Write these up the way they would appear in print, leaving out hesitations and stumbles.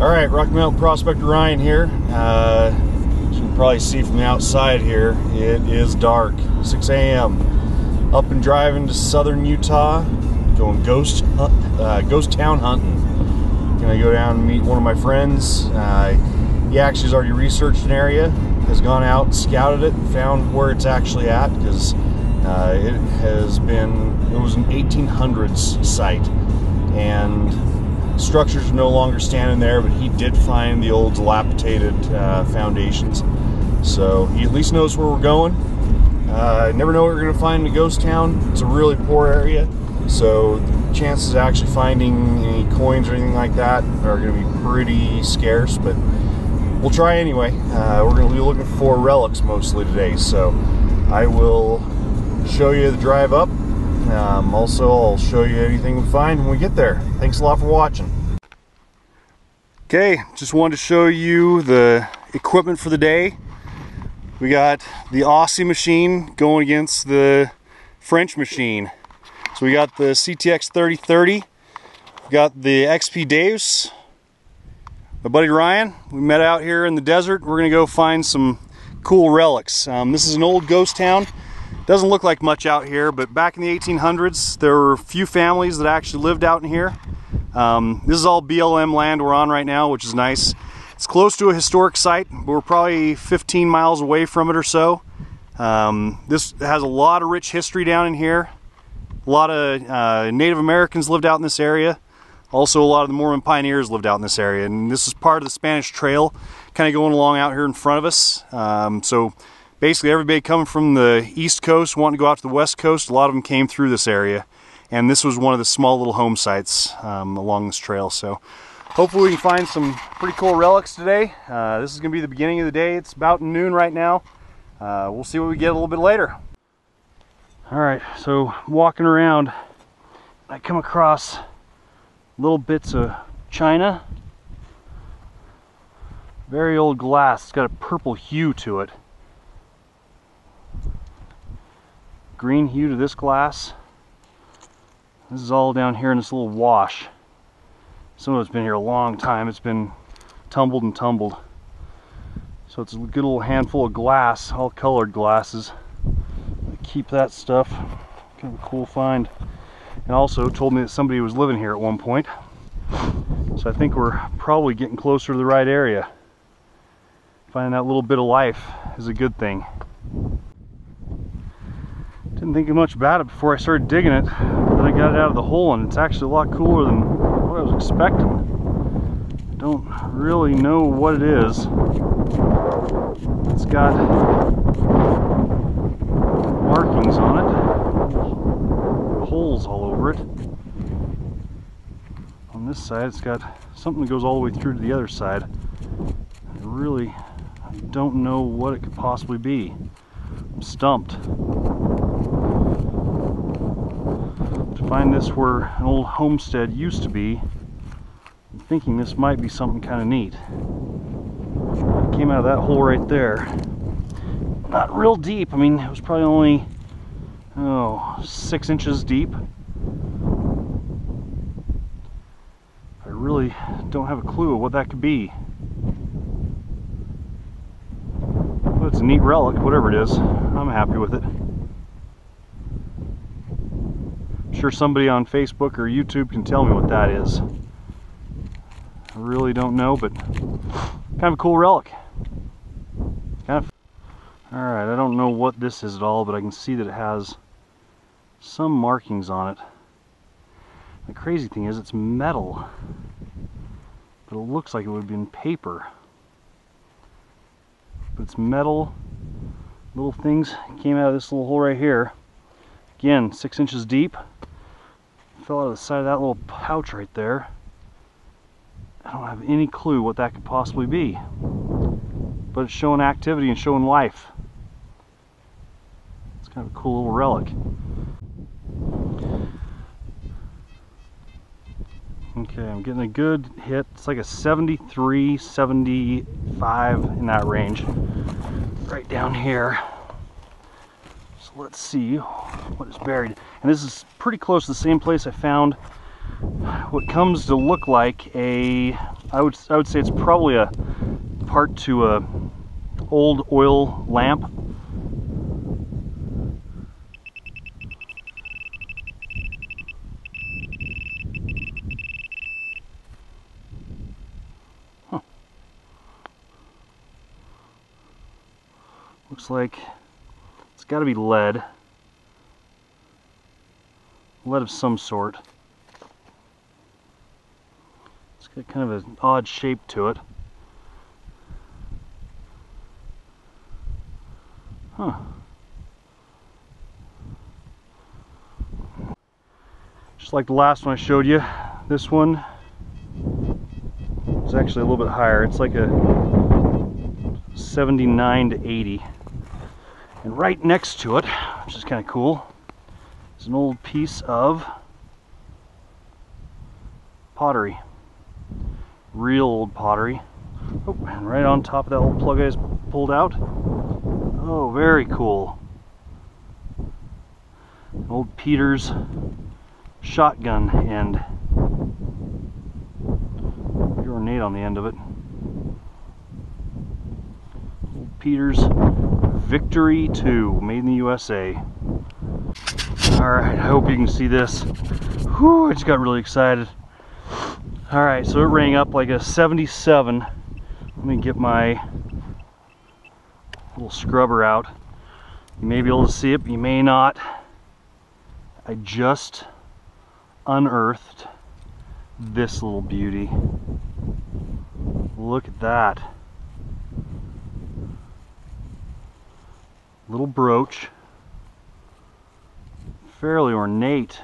Alright, Rocky Mountain Prospector Ryan here. As you can probably see from the outside here, it is dark. 6 a.m. Up and driving to southern Utah, going ghost town hunting. Gonna go down and meet one of my friends. He actually has already researched an area, has gone out, scouted it, and found where it's actually at, because it was an 1800s site, and structures are no longer standing there, but he did find the old dilapidated foundations. So he at least knows where we're going. Never know what we're going to find in a ghost town. It's a really poor area, so chances of actually finding any coins or anything like that are going to be pretty scarce, but we'll try anyway. We're going to be looking for relics mostly today, so I will show you the drive up. Also, I'll show you anything we find when we get there. Thanks a lot for watching. Okay, just wanted to show you the equipment for the day. We got the Aussie machine going against the French machine. So we got the CTX 3030, we got the XP Deus, my buddy Ryan. We met out here in the desert. We're gonna go find some cool relics. This is an old ghost town. Doesn't look like much out here, but back in the 1800s, there were a few families that actually lived out in here. This is all BLM land we're on right now, which is nice. It's close to a historic site, but we're probably 15 miles away from it or so. This has a lot of rich history down in here. A lot of Native Americans lived out in this area. Also, a lot of the Mormon pioneers lived out in this area. And this is part of the Spanish Trail, kind of going along out here in front of us. So basically, everybody coming from the East Coast wanting to go out to the West Coast, a lot of them came through this area. And this was one of the small little home sites along this trail. So hopefully we can find some pretty cool relics today. This is going to be the beginning of the day. It's about noon right now. We'll see what we get a little bit later. Alright, so walking around, I come across little bits of china. Very old glass. It's got a purple hue to it. Green hue to this glass. This is all down here in this little wash. Some of it's been here a long time. It's been tumbled and tumbled. So it's a good little handful of glass, all colored glasses. Keep that stuff. Kind of a cool find. And also told me that somebody was living here at one point. So I think we're probably getting closer to the right area. Finding that little bit of life is a good thing. Didn't think much about it before I started digging it. Then I got it out of the hole, and it's actually a lot cooler than what I was expecting. I don't really know what it is. It's got markings on it, holes all over it. On this side, it's got something that goes all the way through to the other side. I don't know what it could possibly be. I'm stumped. To find this where an old homestead used to be, I'm thinking this might be something kind of neat. It came out of that hole right there. Not real deep. I mean, it was probably only 6 inches deep. I really don't have a clue what that could be. But it's a neat relic, whatever it is. I'm happy with it. I'm sure somebody on Facebook or YouTube can tell me what that is. I really don't know, but kind of a cool relic. Alright, I don't know what this is at all, but I can see that it has some markings on it. The crazy thing is it's metal, but it looks like it would be in paper. But it's metal. Little things came out of this little hole right here. Again, 6 inches deep. Fell out of the side of that little pouch right there. I don't have any clue what that could possibly be. But it's showing activity and showing life. It's kind of a cool little relic. Okay, I'm getting a good hit. It's like a 73, 75 in that range. Right down here. So let's see what is buried. And this is pretty close to the same place I found what comes to look like a I would say it's probably a part to a old oil lamp. Huh. Looks like it's got to be lead. Lead of some sort. It's got kind of an odd shape to it. Huh. Just like the last one I showed you, this one is actually a little bit higher. It's like a 79 to 80. And right next to it, which is kind of cool, is an old piece of pottery. Real old pottery. Oh, and right on top of that old plug I just pulled out. Oh, very cool. An old Peter's shotgun end. Very ornate on the end of it. Old Peter's Victory 2, made in the USA. Alright, I hope you can see this. Whew, I just got really excited. Alright, so it rang up like a 77. Let me get my little scrubber out. You may be able to see it, but you may not. I just unearthed this little beauty. Look at that. Little brooch. Fairly ornate.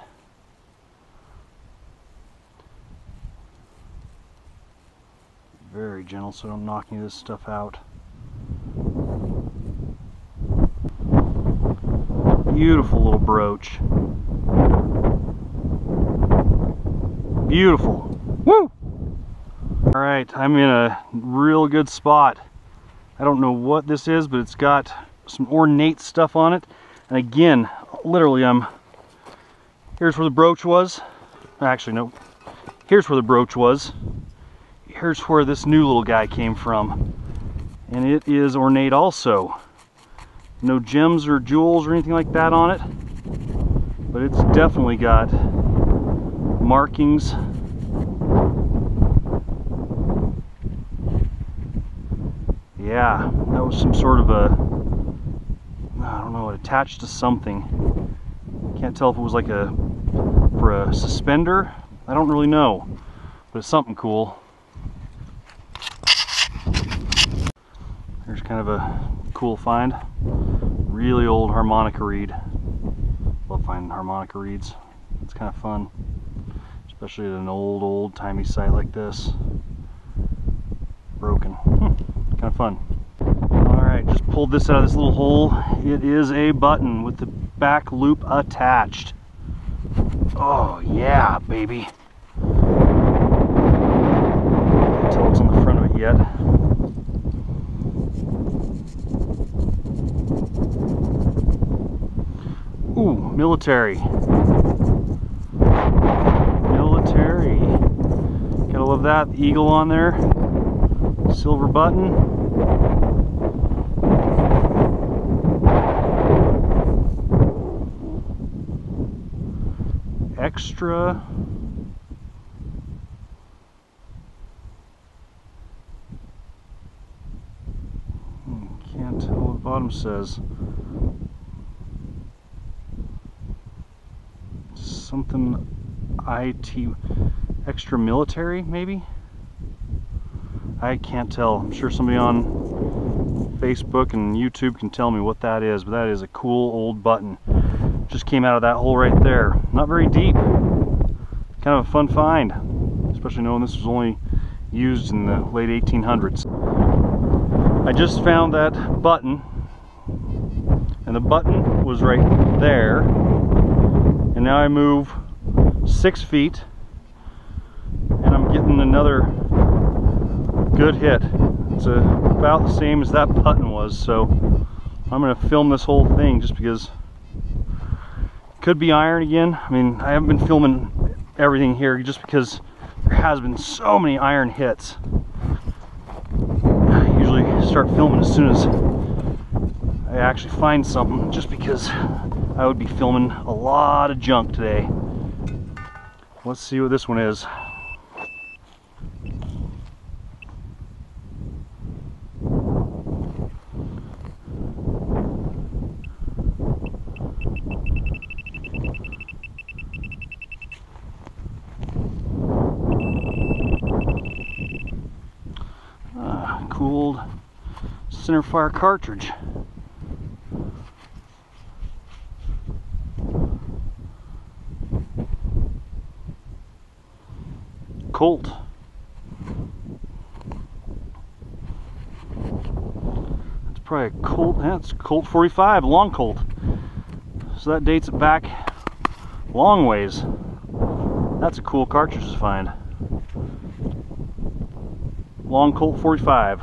Very gentle so I don't knock any of this stuff out. Beautiful little brooch. Beautiful. Woo! Alright, I'm in a real good spot. I don't know what this is, but it's got some ornate stuff on it. And again, literally here's where the brooch was. Actually, no. Here's where the brooch was. Here's where this new little guy came from. And it is ornate also. No gems or jewels or anything like that on it. But it's definitely got markings. Yeah, that was some sort of a, I don't know, attached to something. Can't tell if it was like for a suspender. I don't really know, but it's something cool. There's kind of a cool find. Really old harmonica reed. Love finding harmonica reeds. It's kind of fun, especially at an old timey site like this. Broken. Kind of fun. Alright, just pulled this out of this little hole. It is a button with the back loop attached. Oh yeah, baby. Can't tell what's on the front of it yet. Ooh, military. Military. Gotta love that. The eagle on there. Silver button. Extra. Can't tell what the bottom says. Something IT, extra military maybe? I can't tell. I'm sure somebody on Facebook and YouTube can tell me what that is, but that is a cool old button. Just came out of that hole right there. Not very deep. Kind of a fun find, especially knowing this was only used in the late 1800s. I just found that button, and the button was right there, and now I move 6 feet and I'm getting another good hit. It's about the same as that button was, so I'm going to film this whole thing just because it could be iron again. I mean, I haven't been filming everything here just because there has been so many iron hits. I usually start filming as soon as I actually find something, just because I would be filming a lot of junk today. Let's see what this one is. Cooled center fire cartridge. Colt. That's probably a Colt. That's Colt 45, long Colt. So that dates it back long ways. That's a cool cartridge to find. Long Colt 45.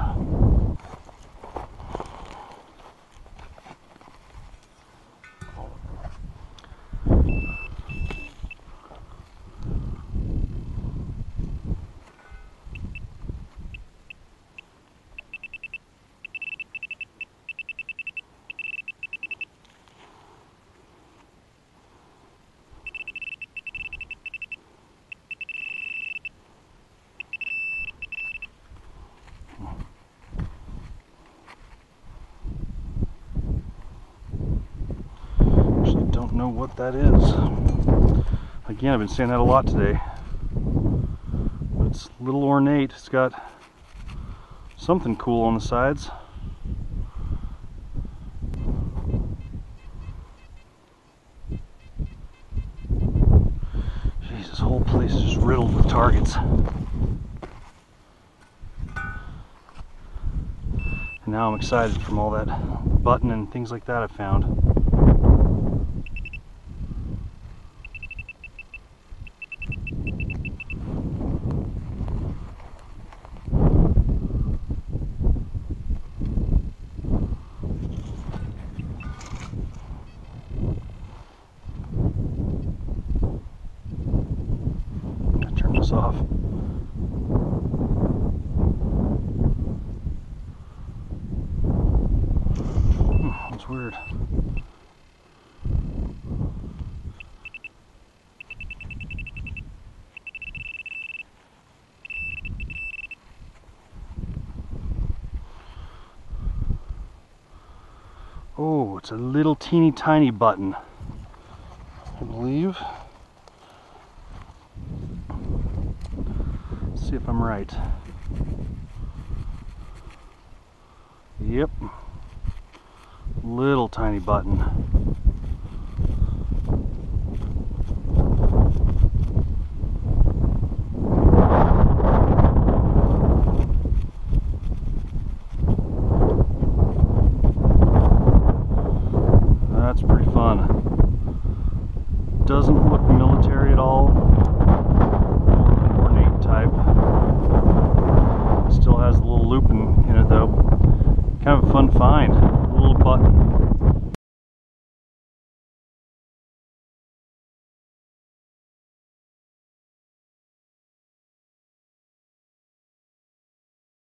Don't know what that is. Again, I've been saying that a lot today. But it's a little ornate. It's got something cool on the sides. Jeez, this whole place is just riddled with targets. And now I'm excited from all that button and things like that I found. Off. That's weird. Oh, it's a little teeny tiny button, I believe. See if I'm right. Yep. Little tiny button. That's pretty fun. Doesn't look military at all. Type. Still has a little loop in it though. Kind of a fun find. A little button.